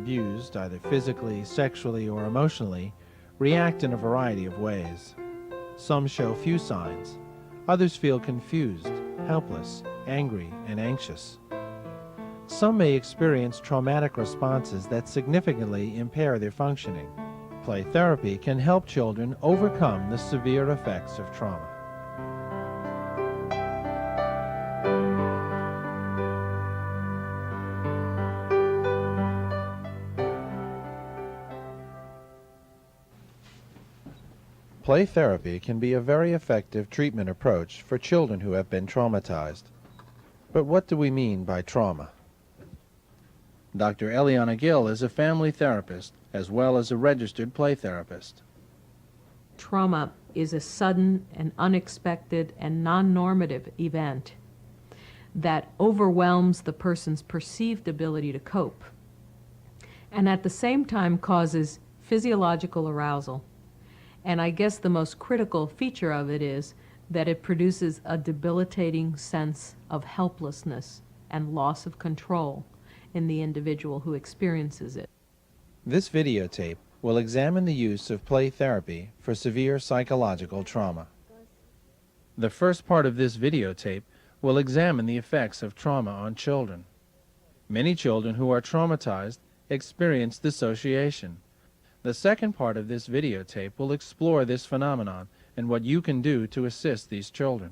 abused, either physically, sexually, or emotionally, react in a variety of ways. Some show few signs. Others feel confused, helpless, angry, and anxious. Some may experience traumatic responses that significantly impair their functioning. Play therapy can help children overcome the severe effects of trauma. Play therapy can be a very effective treatment approach for children who have been traumatized. But what do we mean by trauma? Dr. Eliana Gill is a family therapist as well as a registered play therapist. Trauma is a sudden and unexpected and non-normative event that overwhelms the person's perceived ability to cope, and at the same time causes physiological arousal. And I guess the most critical feature of it is that it produces a debilitating sense of helplessness and loss of control in the individual who experiences it. This videotape will examine the use of play therapy for severe psychological trauma. The first part of this videotape will examine the effects of trauma on children. Many children who are traumatized experience dissociation. The second part of this videotape will explore this phenomenon and what you can do to assist these children.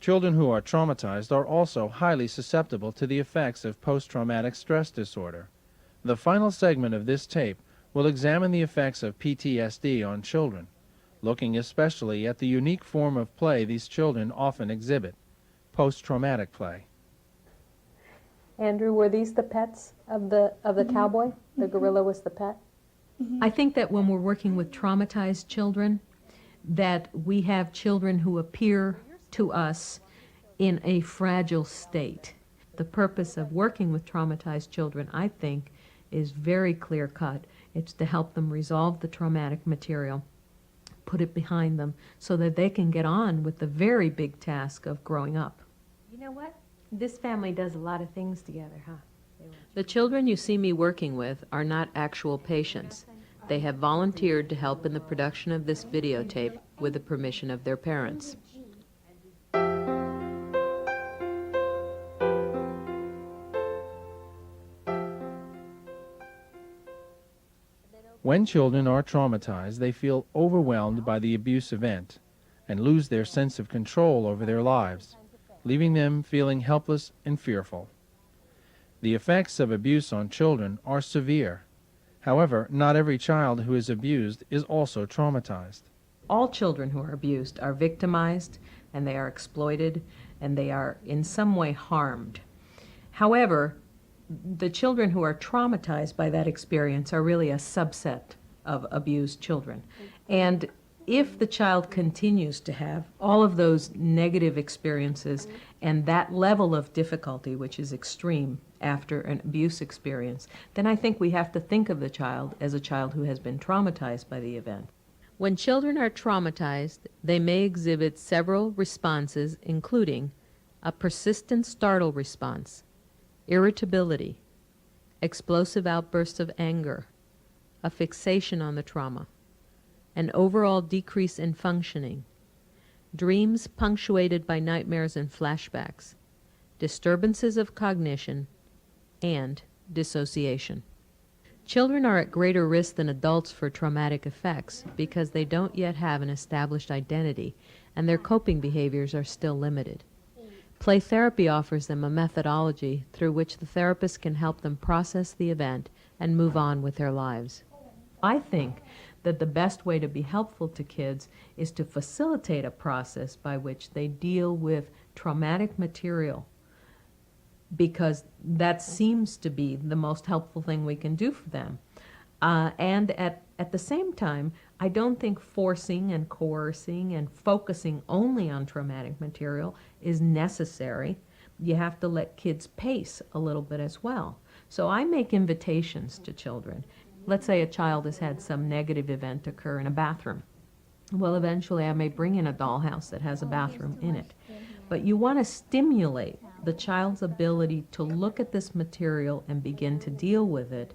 Children who are traumatized are also highly susceptible to the effects of post-traumatic stress disorder. The final segment of this tape will examine the effects of PTSD on children, looking especially at the unique form of play these children often exhibit, post-traumatic play. Andrew, were these the pets of the cowboy? The gorilla was the pet? I think that when we're working with traumatized children, that we have children who appear to us in a fragile state. The purpose of working with traumatized children, I think, is very clear-cut. It's to help them resolve the traumatic material, put it behind them, so that they can get on with the very big task of growing up. You know what? This family does a lot of things together, huh? The children you see me working with are not actual patients. They have volunteered to help in the production of this videotape with the permission of their parents. When children are traumatized, they feel overwhelmed by the abuse event and lose their sense of control over their lives, leaving them feeling helpless and fearful. The effects of abuse on children are severe. However, not every child who is abused is also traumatized. All children who are abused are victimized, and they are exploited, and they are in some way harmed. However, the children who are traumatized by that experience are really a subset of abused children. And if the child continues to have all of those negative experiences and that level of difficulty, which is extreme after an abuse experience, then I think we have to think of the child as a child who has been traumatized by the event. When children are traumatized, they may exhibit several responses, including a persistent startle response, irritability, explosive outbursts of anger, a fixation on the trauma, an overall decrease in functioning, dreams punctuated by nightmares and flashbacks, disturbances of cognition, and dissociation. Children are at greater risk than adults for traumatic effects because they don't yet have an established identity and their coping behaviors are still limited. Play therapy offers them a methodology through which the therapist can help them process the event and move on with their lives. I think that the best way to be helpful to kids is to facilitate a process by which they deal with traumatic material, because that seems to be the most helpful thing we can do for them. And at the same time, I don't think forcing and coercing and focusing only on traumatic material is necessary. You have to let kids pace a little bit as well. So I make invitations to children. Let's say a child has had some negative event occur in a bathroom. Well, eventually I may bring in a dollhouse that has a bathroom in it. But you want to stimulate the child's ability to look at this material and begin to deal with it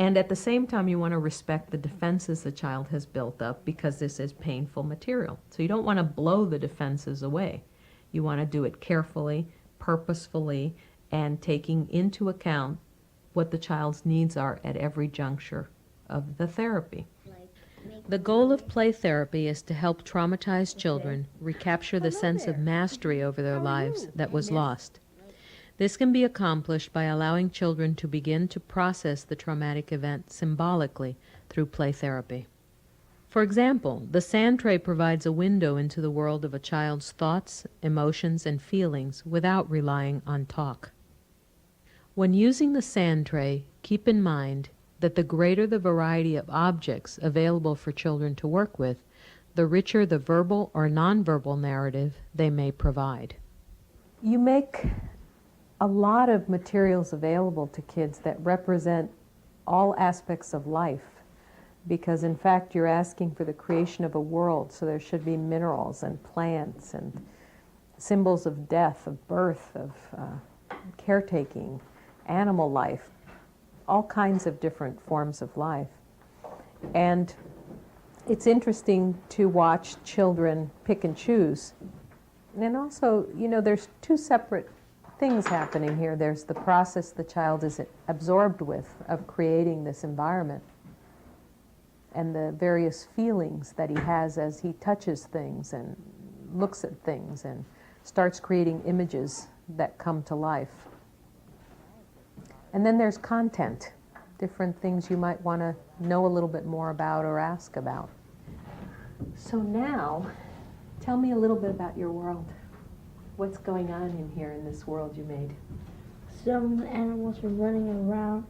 And at the same time, you want to respect the defenses the child has built up because this is painful material. So you don't want to blow the defenses away. You want to do it carefully, purposefully, and taking into account what the child's needs are at every juncture of the therapy. The goal of play therapy is to help traumatized children recapture the sense of mastery over their lives that was lost. This can be accomplished by allowing children to begin to process the traumatic event symbolically through play therapy. For example, the sand tray provides a window into the world of a child's thoughts, emotions, and feelings without relying on talk. When using the sand tray, keep in mind that the greater the variety of objects available for children to work with, the richer the verbal or nonverbal narrative they may provide. You make a lot of materials available to kids that represent all aspects of life, because in fact you're asking for the creation of a world, so there should be minerals and plants and symbols of death, of birth, of caretaking, animal life, all kinds of different forms of life. And it's interesting to watch children pick and choose. And also, you know, there's two separate things happening here. There's the process the child is absorbed with of creating this environment and the various feelings that he has as he touches things and looks at things and starts creating images that come to life. And then there's content, different things you might want to know a little bit more about or ask about. So now, tell me a little bit about your world. What's going on in here in this world you made? Some animals are running around.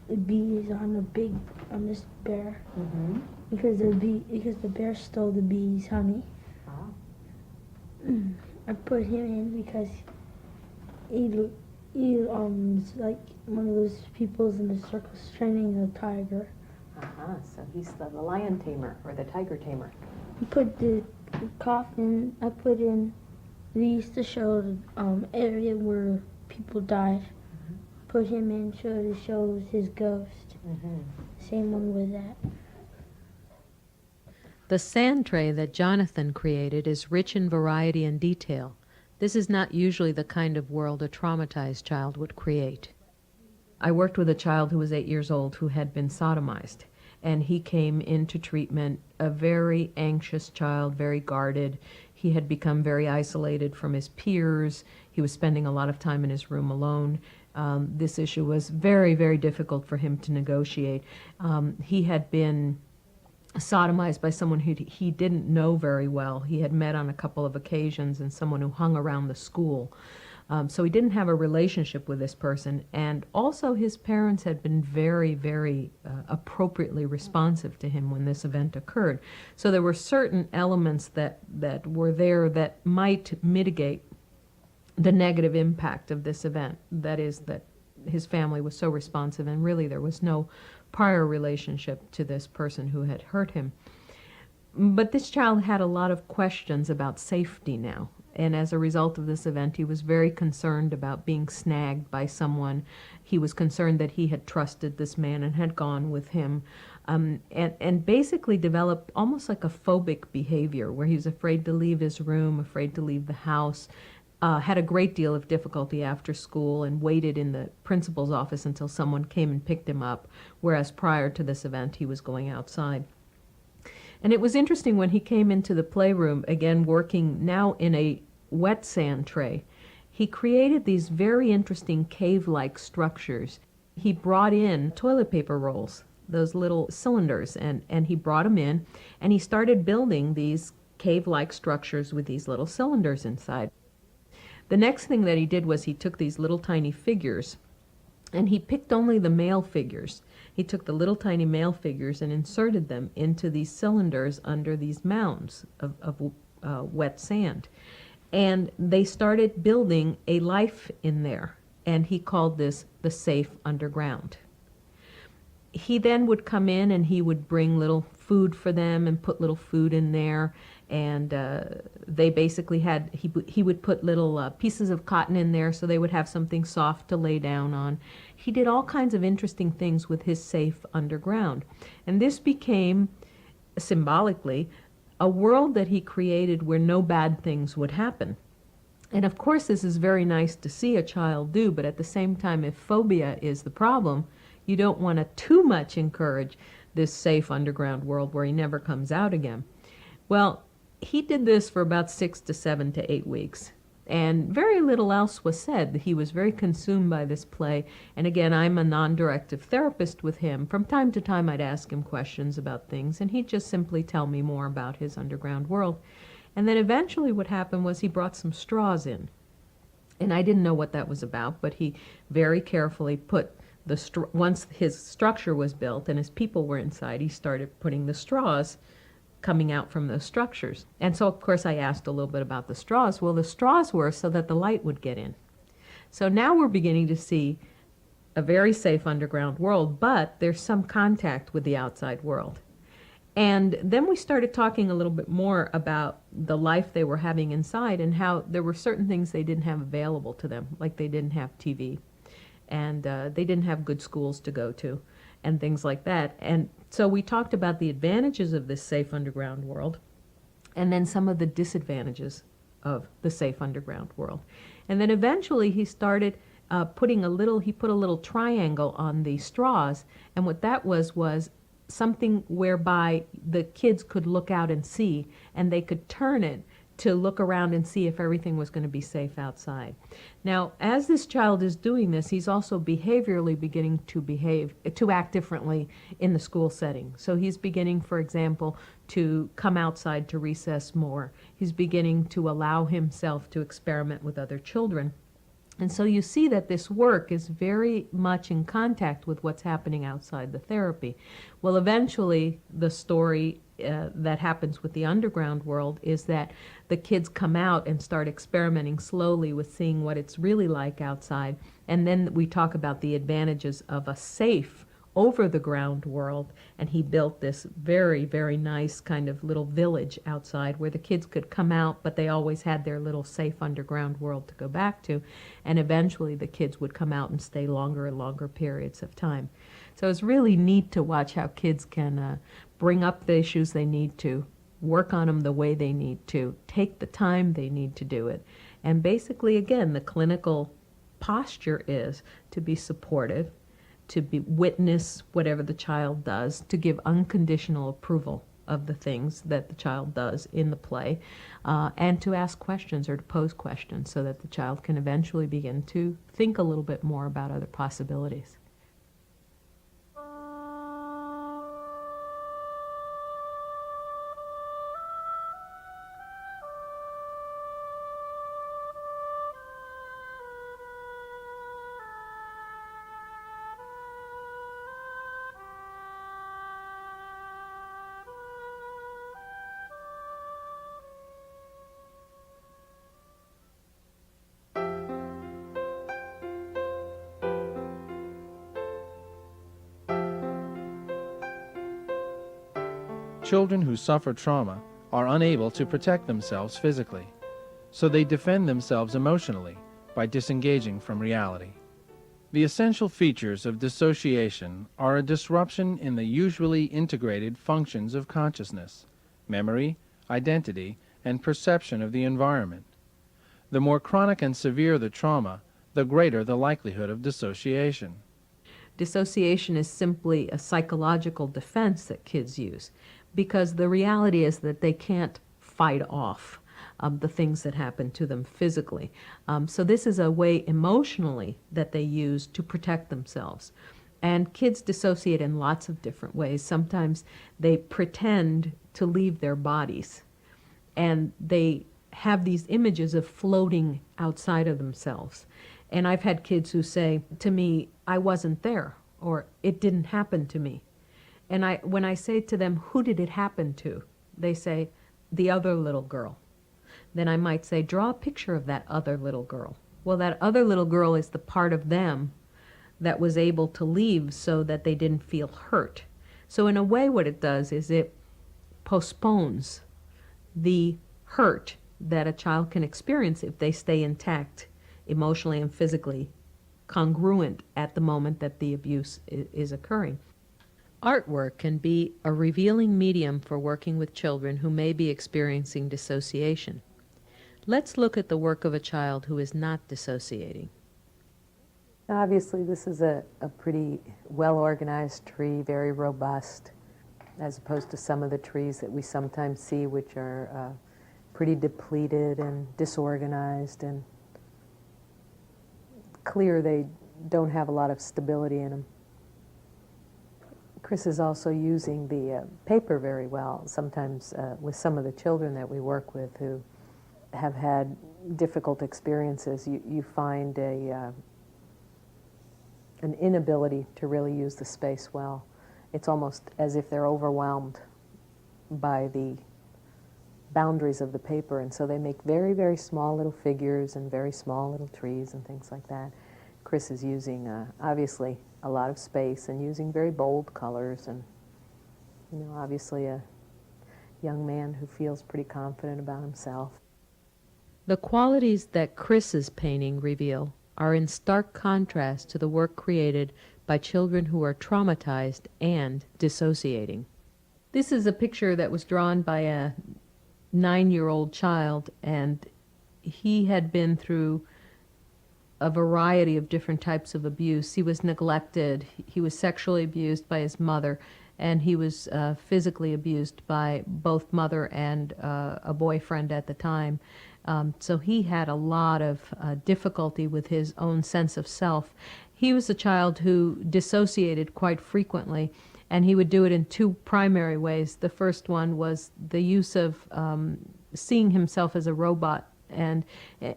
The bee is on this bear because the bear stole the bee's honey. I put him in because he is like one of those peoples in the circus training a tiger. So he's the lion tamer or the tiger tamer. I put the coffin. I put in these to show the area where people died. Put him in to show his ghost. Same one with that. The sand tray that Jonathan created is rich in variety and detail. This is not usually the kind of world a traumatized child would create. I worked with a child who was 8 years old who had been sodomized, and he came into treatment a very anxious child, very guarded. He had become very isolated from his peers. He was spending a lot of time in his room alone. This issue was very, very difficult for him to negotiate. He had been sodomized by someone who he didn't know very well. He had met on a couple of occasions and someone who hung around the school. So he didn't have a relationship with this person. And also his parents had been very, very appropriately responsive to him when this event occurred. So there were certain elements that were there that might mitigate the negative impact of this event. That is that his family was so responsive and really there was no prior relationship to this person who had hurt him. But this child had a lot of questions about safety now. And as a result of this event, he was very concerned about being snagged by someone. He was concerned that he had trusted this man and had gone with him, and basically developed almost like a phobic behavior where he was afraid to leave his room, afraid to leave the house, had a great deal of difficulty after school and waited in the principal's office until someone came and picked him up, whereas prior to this event he was going outside. And it was interesting when he came into the playroom, again working now in a wet sand tray, he created these very interesting cave-like structures. He brought in toilet paper rolls, those little cylinders, and he brought them in, and he started building these cave-like structures with these little cylinders inside. The next thing that he did was he took these little tiny figures, and he picked only the male figures. He took the little tiny male figures and inserted them into these cylinders under these mounds of wet sand. And they started building a life in there, and he called this the safe underground. He then would come in and he would bring little food for them and put little food in there, And they basically had, he would put little pieces of cotton in there so they would have something soft to lay down on. He did all kinds of interesting things with his safe underground. And this became, symbolically, a world that he created where no bad things would happen. And of course this is very nice to see a child do, but at the same time, if phobia is the problem, you don't want to too much encourage this safe underground world where he never comes out again. Well, he did this for about 6 to 7 to 8 weeks, and very little else was said. He was very consumed by this play, and again, I'm a non-directive therapist with him. From time to time, I'd ask him questions about things, and he'd just simply tell me more about his underground world. And then eventually what happened was he brought some straws in, and I didn't know what that was about, but he very carefully put the once his structure was built and his people were inside, he started putting the straws coming out from those structures. And so, of course, I asked a little bit about the straws. Well, the straws were so that the light would get in. So now we're beginning to see a very safe underground world, but there's some contact with the outside world. And then we started talking a little bit more about the life they were having inside and how there were certain things they didn't have available to them, like they didn't have TV, and they didn't have good schools to go to, and things like that. And so we talked about the advantages of this safe underground world, and then some of the disadvantages of the safe underground world. And then eventually he started he put a little triangle on the straws, and what that was something whereby the kids could look out and see, and they could turn it to look around and see if everything was going to be safe outside. Now, as this child is doing this, he's also behaviorally beginning to act differently in the school setting. So he's beginning, for example, to come outside to recess more. He's beginning to allow himself to experiment with other children. And so you see that this work is very much in contact with what's happening outside the therapy. Well, eventually, the story that happens with the underground world is that the kids come out and start experimenting slowly with seeing what it's really like outside. And then we talk about the advantages of a safe over-the-ground world, and he built this very, very nice kind of little village outside where the kids could come out, but they always had their little safe underground world to go back to, and eventually the kids would come out and stay longer and longer periods of time. So it's really neat to watch how kids can bring up the issues they need to, work on them the way they need to, take the time they need to do it, and basically, again, the clinical posture is to be supportive, to be witness whatever the child does, to give unconditional approval of the things that the child does in the play, and to ask questions or to pose questions so that the child can eventually begin to think a little bit more about other possibilities. Children who suffer trauma are unable to protect themselves physically, so they defend themselves emotionally by disengaging from reality. The essential features of dissociation are a disruption in the usually integrated functions of consciousness, memory, identity, and perception of the environment. The more chronic and severe the trauma, the greater the likelihood of dissociation. Dissociation is simply a psychological defense that kids use, because the reality is that they can't fight off the things that happen to them physically. So this is a way emotionally that they use to protect themselves. And kids dissociate in lots of different ways. Sometimes they pretend to leave their bodies, and they have these images of floating outside of themselves. And I've had kids who say to me, "I wasn't there," or "It didn't happen to me." And when I say to them, "Who did it happen to?" they say, "The other little girl." Then I might say, "Draw a picture of that other little girl." Well, that other little girl is the part of them that was able to leave so that they didn't feel hurt. So in a way, what it does is it postpones the hurt that a child can experience if they stay intact emotionally and physically, congruent at the moment that the abuse is occurring. Artwork can be a revealing medium for working with children who may be experiencing dissociation. Let's look at the work of a child who is not dissociating. Obviously, this is a pretty well-organized tree, very robust, as opposed to some of the trees that we sometimes see, which are pretty depleted and disorganized and clear they don't have a lot of stability in them. Chris is also using the paper very well. Sometimes with some of the children that we work with who have had difficult experiences, you find an inability to really use the space well. It's almost as if they're overwhelmed by the boundaries of the paper, and so they make very, very small little figures and very small little trees and things like that. Chris is using, obviously, a lot of space and using very bold colors, and, you know, obviously a young man who feels pretty confident about himself. The qualities that Chris's painting reveal are in stark contrast to the work created by children who are traumatized and dissociating. This is a picture that was drawn by a 9-year-old child, and he had been through a variety of different types of abuse. He was neglected, he was sexually abused by his mother, and he was physically abused by both mother and a boyfriend at the time. So he had a lot of difficulty with his own sense of self. He was a child who dissociated quite frequently, and he would do it in two primary ways. The first one was the use of seeing himself as a robot, and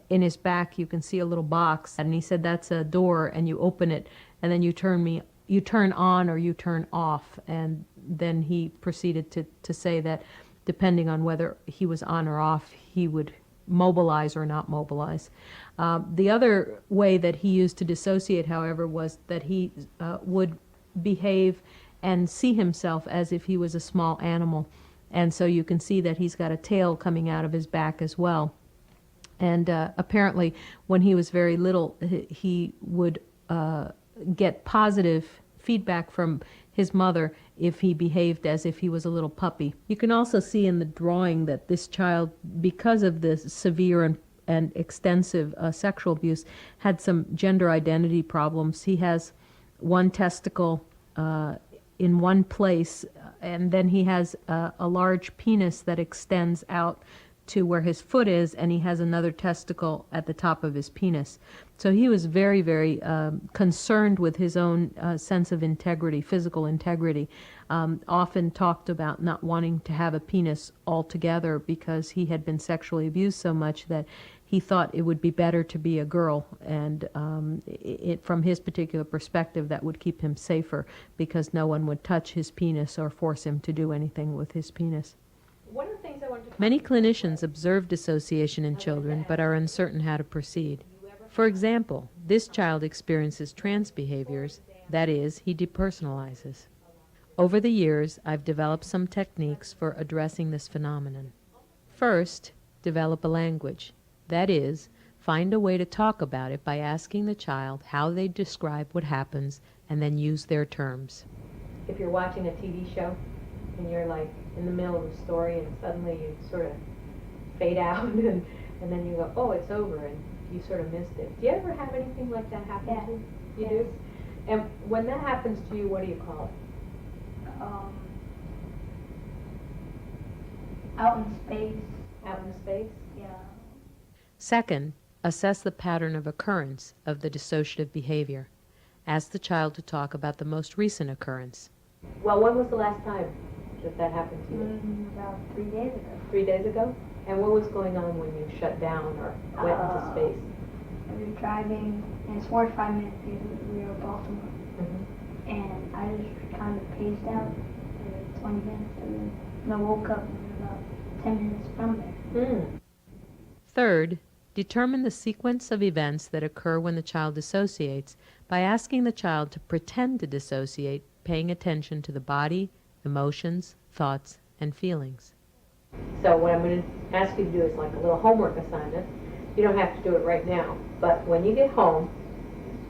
in his back you can see a little box, and he said that's a door, and you open it, and then you turn on or you turn off. And then he proceeded to say that depending on whether he was on or off, he would mobilize or not mobilize. The other way that he used to dissociate, however, was that he would behave and see himself as if he was a small animal. And so you can see that he's got a tail coming out of his back as well. And apparently when he was very little, he would get positive feedback from his mother if he behaved as if he was a little puppy. You can also see in the drawing that this child, because of the severe and extensive sexual abuse, had some gender identity problems. He has one testicle in one place, and then he has a large penis that extends out to where his foot is, and he has another testicle at the top of his penis. So he was very, very concerned with his own sense of integrity, physical integrity. Often talked about not wanting to have a penis altogether because he had been sexually abused so much that he thought it would be better to be a girl, and from his particular perspective, that would keep him safer because no one would touch his penis or force him to do anything with his penis. Many clinicians observe dissociation in children but are uncertain how to proceed. For example, this child experiences trance behaviors, that is, he depersonalizes. Over the years, I've developed some techniques for addressing this phenomenon. First, develop a language. That is, find a way to talk about it by asking the child how they describe what happens and then use their terms. If you're watching a TV show and you're like in the middle of the story and suddenly you sort of fade out and then you go, oh, it's over, and you sort of missed it. Do you ever have anything like that happen to you? You do? And when that happens to you, what do you call it? Out in space. Out in space? Yeah. Second, assess the pattern of occurrence of the dissociative behavior. Ask the child to talk about the most recent occurrence. Well, when was the last time that happened to you? About 3 days ago. 3 days ago? And what was going on when you shut down or went into space? I was driving, and it's 45 minutes because we were in Baltimore. Mm-hmm. And I just kind of paced out for 20 minutes, and then I woke up about 10 minutes from there. Third, determine the sequence of events that occur when the child dissociates by asking the child to pretend to dissociate, paying attention to the body, emotions, thoughts, and feelings. So what I'm going to ask you to do is like a little homework assignment. You don't have to do it right now, but when you get home,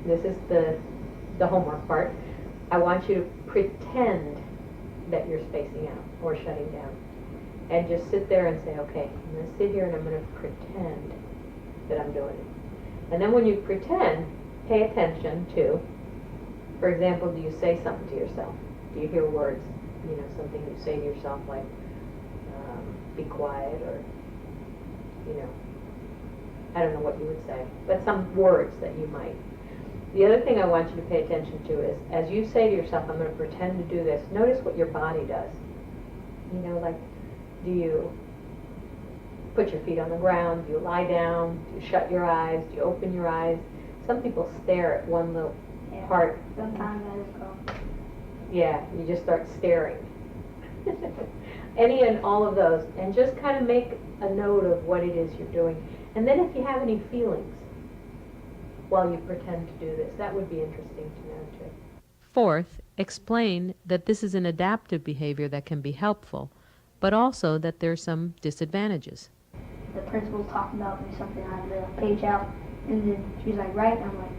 this is the homework part, I want you to pretend that you're spacing out or shutting down. And just sit there and say, okay, I'm going to sit here and I'm going to pretend that I'm doing it. And then when you pretend, pay attention to, for example, do you say something to yourself? Do you hear words? You know, something you say to yourself like, be quiet, or, you know, I don't know what you would say, but some words that you might. The other thing I want you to pay attention to is, as you say to yourself, I'm going to pretend to do this, notice what your body does. You know, like, do you put your feet on the ground? Do you lie down? Do you shut your eyes? Do you open your eyes? Some people stare at one little part. Sometimes I just go. Yeah, you just start staring. Any and all of those, and just kind of make a note of what it is you're doing. And then if you have any feelings while you pretend to do this, that would be interesting to know too. Fourth, explain that this is an adaptive behavior that can be helpful, but also that there are some disadvantages. The principal's talking about me something on the page out, and then she's like, right? I'm like,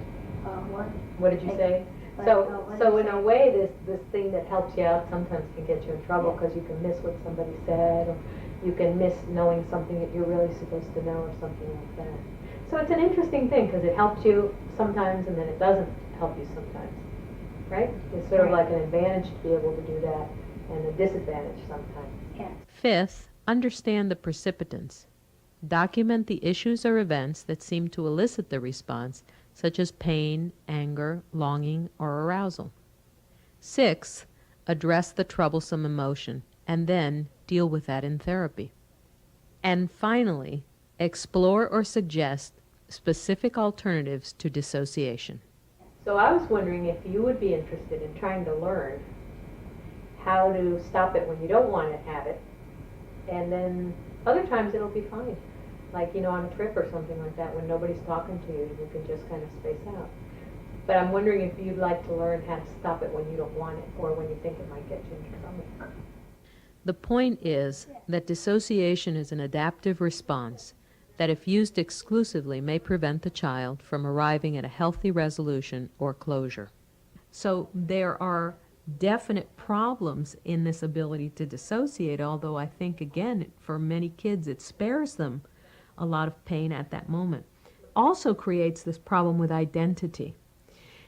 what? What did you say? So in a way, this thing that helps you out sometimes can get you in trouble because you can miss what somebody said, or you can miss knowing something that you're really supposed to know, or something like that. So it's an interesting thing because it helps you sometimes and then it doesn't help you sometimes, right? It's sort of like an advantage to be able to do that and a disadvantage sometimes. Yeah. Fifth, understand the precipitants. Document the issues or events that seem to elicit the response, such as pain, anger, longing, or arousal. Sixth, address the troublesome emotion and then deal with that in therapy. And finally, explore or suggest specific alternatives to dissociation. So I was wondering if you would be interested in trying to learn how to stop it when you don't want to have it, and then other times it'll be fine. Like, you know, on a trip or something like that, when nobody's talking to you, you can just kind of space out. But I'm wondering if you'd like to learn how to stop it when you don't want it, or when you think it might get you into trouble. The point is that dissociation is an adaptive response that, if used exclusively, may prevent the child from arriving at a healthy resolution or closure. So there are definite problems in this ability to dissociate, although I think, again, for many kids it spares them a lot of pain at that moment. Also creates this problem with identity.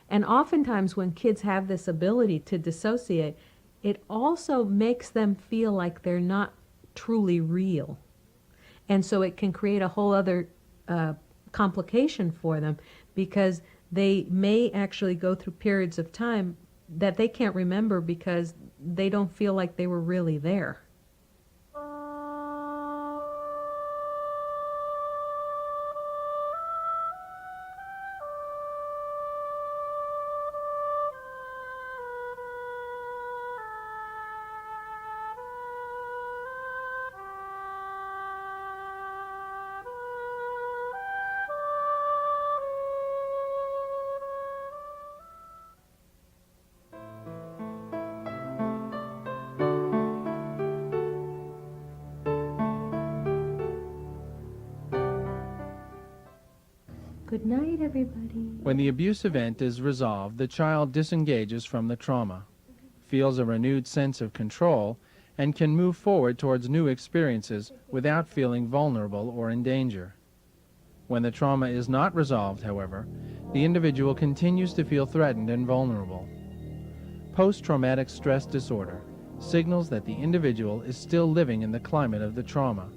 And oftentimes when kids have this ability to dissociate, it also makes them feel like they're not truly real. And so it can create a whole other complication for them, because they may actually go through periods of time that they can't remember because they don't feel like they were really there. Good night, everybody. When the abuse event is resolved, the child disengages from the trauma, feels a renewed sense of control, and can move forward towards new experiences without feeling vulnerable or in danger. When the trauma is not resolved, however, the individual continues to feel threatened and vulnerable. Post-traumatic stress disorder signals that the individual is still living in the climate of the trauma,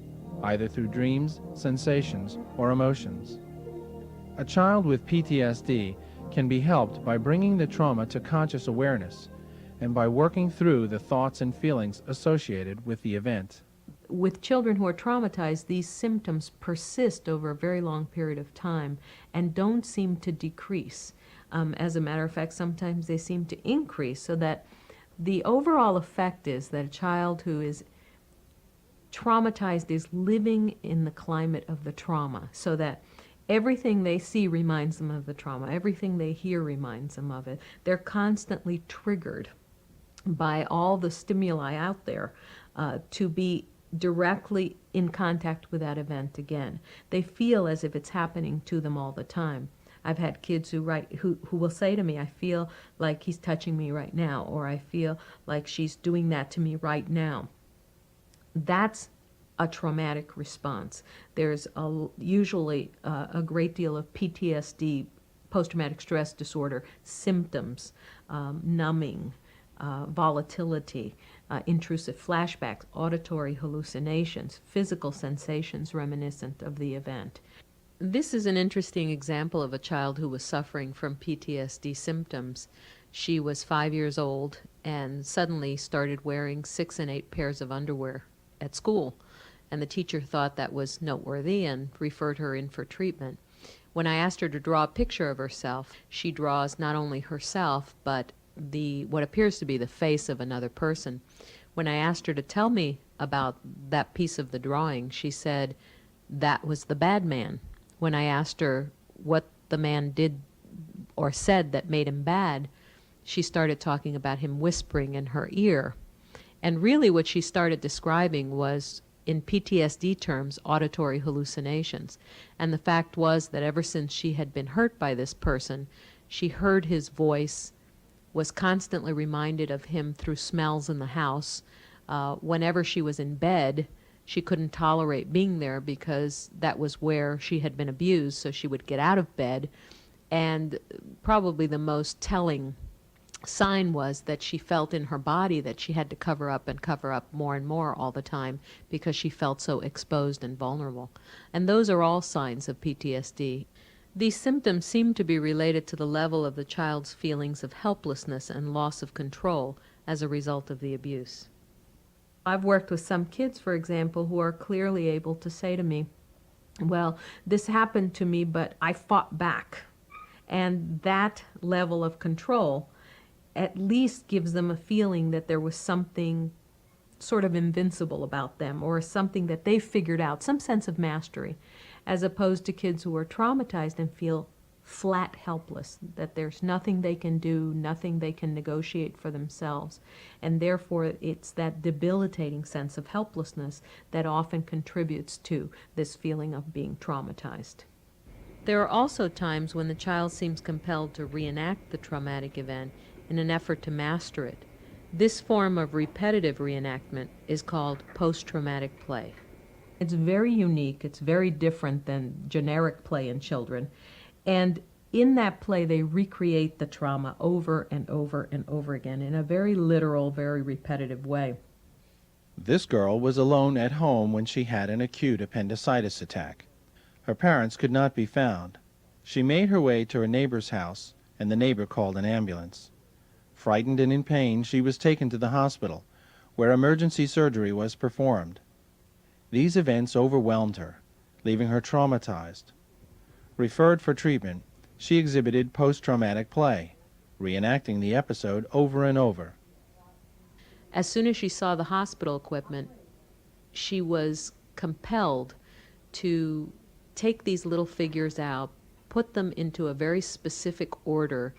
either through dreams, sensations, or emotions. A child with PTSD can be helped by bringing the trauma to conscious awareness and by working through the thoughts and feelings associated with the event. With children who are traumatized, these symptoms persist over a very long period of time and don't seem to decrease. As a matter of fact, sometimes they seem to increase, so that the overall effect is that a child who is traumatized is living in the climate of the trauma, so that everything they see reminds them of the trauma. Everything they hear reminds them of it. They're constantly triggered by all the stimuli out there to be directly in contact with that event again. They feel as if it's happening to them all the time. I've had kids who will say to me, I feel like he's touching me right now, or I feel like she's doing that to me right now. That's a traumatic response. There's usually a great deal of PTSD, post-traumatic stress disorder, symptoms, numbing, volatility, intrusive flashbacks, auditory hallucinations, physical sensations reminiscent of the event. This is an interesting example of a child who was suffering from PTSD symptoms. She was 5 years old and suddenly started wearing 6 and 8 pairs of underwear at school. And the teacher thought that was noteworthy and referred her in for treatment. When I asked her to draw a picture of herself, she draws not only herself, but what appears to be the face of another person. When I asked her to tell me about that piece of the drawing, she said that was the bad man. When I asked her what the man did or said that made him bad, she started talking about him whispering in her ear. And really what she started describing was, in PTSD terms, auditory hallucinations. And the fact was that ever since she had been hurt by this person, she heard his voice, was constantly reminded of him through smells in the house. Whenever she was in bed, she couldn't tolerate being there because that was where she had been abused, so she would get out of bed. And probably the most telling sign was that she felt in her body that she had to cover up more and more all the time because she felt so exposed and vulnerable. And those are all signs of PTSD. These symptoms seem to be related to the level of the child's feelings of helplessness and loss of control as a result of the abuse. I've worked with some kids, for example, who are clearly able to say to me, well, this happened to me, but I fought back. And that level of control at least gives them a feeling that there was something sort of invincible about them, or something that they figured out, some sense of mastery, as opposed to kids who are traumatized and feel flat helpless, that there's nothing they can do, nothing they can negotiate for themselves. And therefore, it's that debilitating sense of helplessness that often contributes to this feeling of being traumatized. There are also times when the child seems compelled to reenact the traumatic event in an effort to master it. This form of repetitive reenactment is called post-traumatic play. It's very unique. It's very different than generic play in children. And in that play, they recreate the trauma over and over and over again in a very literal, very repetitive way. This girl was alone at home when she had an acute appendicitis attack. Her parents could not be found. She made her way to a neighbor's house, and the neighbor called an ambulance. Frightened and in pain, she was taken to the hospital, where emergency surgery was performed. These events overwhelmed her, leaving her traumatized. Referred for treatment, she exhibited post-traumatic play, reenacting the episode over and over. As soon as she saw the hospital equipment, she was compelled to take these little figures out, put them into a very specific order,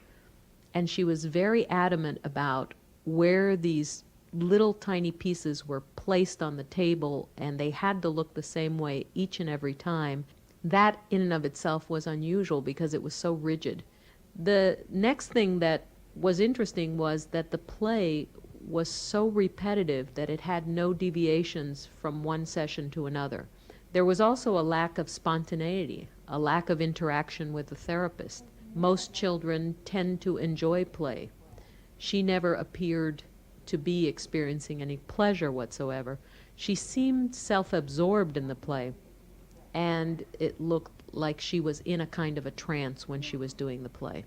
and she was very adamant about where these little tiny pieces were placed on the table, and they had to look the same way each and every time. That in and of itself was unusual because it was so rigid. The next thing that was interesting was that the play was so repetitive that it had no deviations from one session to another. There was also a lack of spontaneity, a lack of interaction with the therapist. Most children tend to enjoy play. She never appeared to be experiencing any pleasure whatsoever. She seemed self-absorbed in the play, and it looked like she was in a kind of a trance when she was doing the play.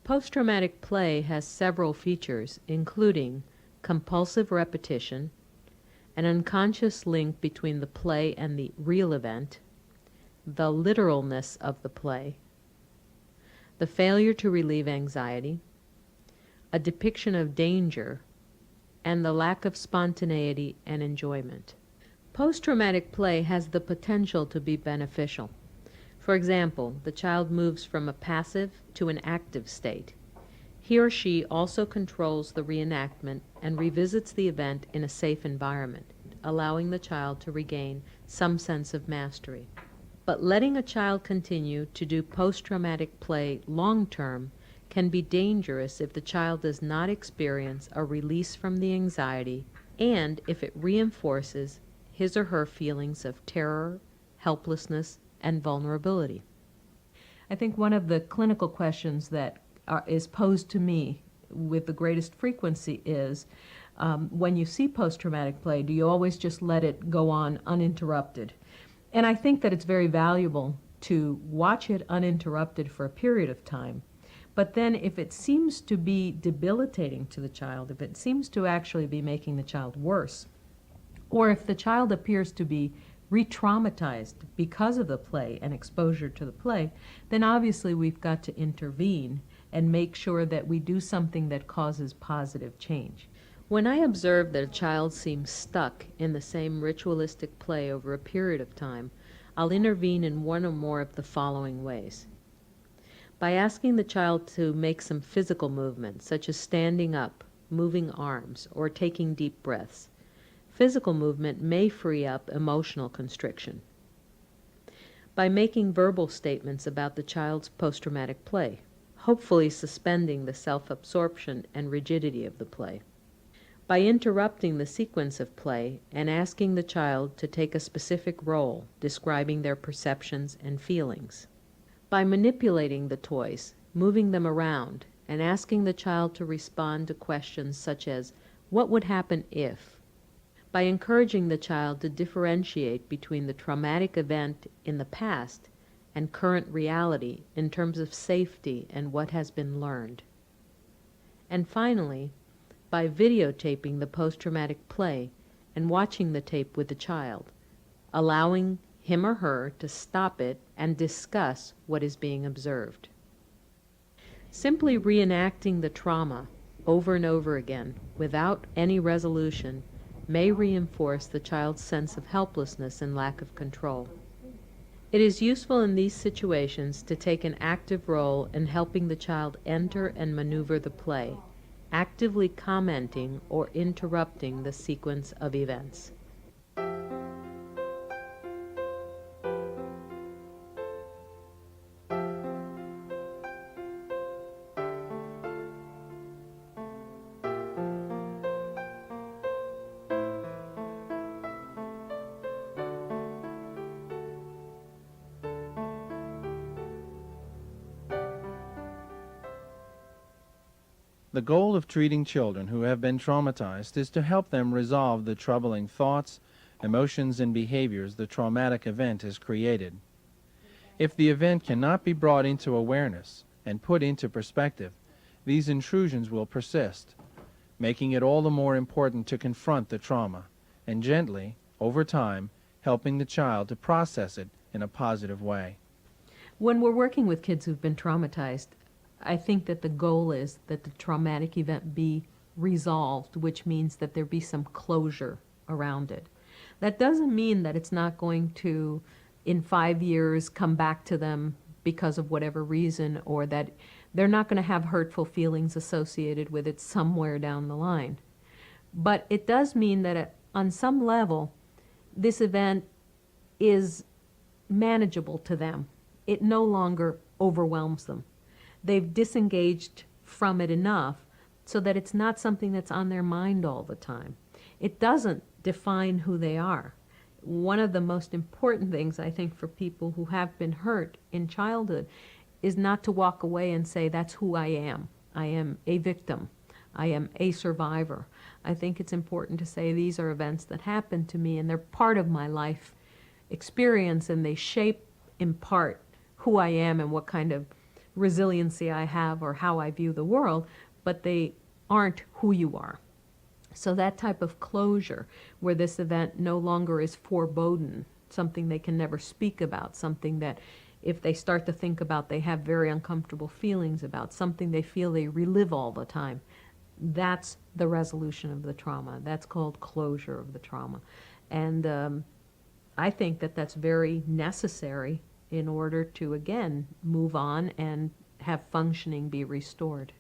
Post-traumatic play has several features, including compulsive repetition, an unconscious link between the play and the real event, the literalness of the play, the failure to relieve anxiety, a depiction of danger, and the lack of spontaneity and enjoyment. Post-traumatic play has the potential to be beneficial. For example, the child moves from a passive to an active state. He or she also controls the reenactment and revisits the event in a safe environment. allowing the child to regain some sense of mastery. But letting a child continue to do post-traumatic play long-term can be dangerous if the child does not experience a release from the anxiety and if it reinforces his or her feelings of terror, helplessness, and vulnerability. I think one of the clinical questions that is posed to me with the greatest frequency is, when you see post-traumatic play, do you always just let it go on uninterrupted? And I think that it's very valuable to watch it uninterrupted for a period of time. But then if it seems to be debilitating to the child, if it seems to actually be making the child worse, or if the child appears to be re-traumatized because of the play and exposure to the play, then obviously we've got to intervene and make sure that we do something that causes positive change. When I observe that a child seems stuck in the same ritualistic play over a period of time, I'll intervene in one or more of the following ways. By asking the child to make some physical movement, such as standing up, moving arms, or taking deep breaths. Physical movement may free up emotional constriction. By making verbal statements about the child's post-traumatic play, hopefully suspending the self-absorption and rigidity of the play. By interrupting the sequence of play and asking the child to take a specific role, describing their perceptions and feelings. By manipulating the toys, moving them around, and asking the child to respond to questions such as, "What would happen if?" By encouraging the child to differentiate between the traumatic event in the past and current reality in terms of safety and what has been learned. And finally, by videotaping the post-traumatic play and watching the tape with the child, allowing him or her to stop it and discuss what is being observed. Simply reenacting the trauma over and over again without any resolution may reinforce the child's sense of helplessness and lack of control. It is useful in these situations to take an active role in helping the child enter and maneuver the play, actively commenting or interrupting the sequence of events. The goal of treating children who have been traumatized is to help them resolve the troubling thoughts, emotions, and behaviors the traumatic event has created. If the event cannot be brought into awareness and put into perspective, these intrusions will persist, making it all the more important to confront the trauma and gently, over time, helping the child to process it in a positive way. When we're working with kids who've been traumatized, I think that the goal is that the traumatic event be resolved, which means that there be some closure around it. That doesn't mean that it's not going to, in 5 years, come back to them because of whatever reason, or that they're not going to have hurtful feelings associated with it somewhere down the line. But it does mean that on some level, this event is manageable to them. It no longer overwhelms them. They've disengaged from it enough so that it's not something that's on their mind all the time. It doesn't define who they are. One of the most important things, I think, for people who have been hurt in childhood is not to walk away and say, that's who I am. I am a victim. I am a survivor. I think it's important to say these are events that happened to me and they're part of my life experience, and they shape in part who I am and what kind of resiliency I have or how I view the world, but they aren't who you are. So that type of closure, where this event no longer is foreboding, something they can never speak about, something that if they start to think about, they have very uncomfortable feelings about, something they feel they relive all the time. That's the resolution of the trauma. That's called closure of the trauma. And I think that that's very necessary in order to, again, move on and have functioning be restored.